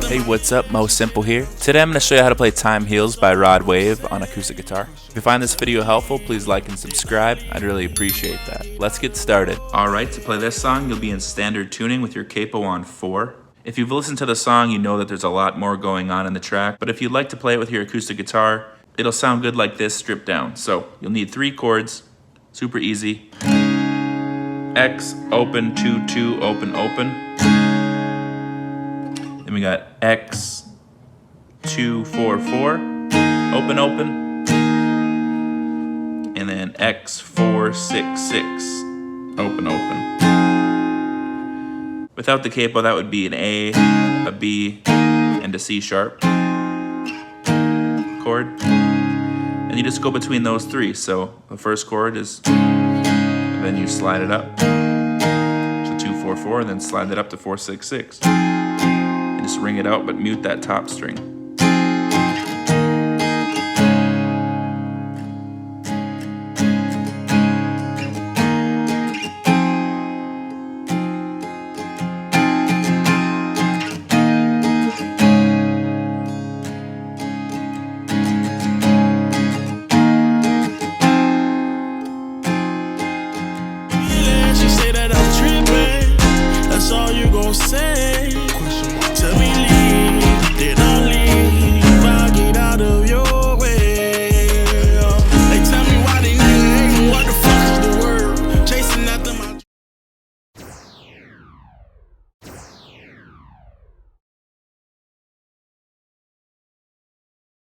Hey, what's up? Mo Simple here. Today I'm going to show you how to play Time Heals by Rod Wave on acoustic guitar. If you find this video helpful, please like and subscribe. I'd really appreciate that. Let's get started. Alright, to play this song, you'll be in standard tuning with your capo on 4. If you've listened to the song, you know that there's a lot more going on in the track, but if you'd like to play it with your acoustic guitar, it'll sound good like this stripped down. So you'll need 3 chords, super easy. X, open, 2, 2, open, open. Then we got X, 2, 4, 4, open, open. And then X, 4, 6, 6, open, open. Without the capo, that would be an A, a B, and a C sharp chord. And you just go between those 3. So the first chord is, and then you slide it up to 2, 4, 4, and then slide it up to 4, 6, 6. Just ring it out, but mute that top string.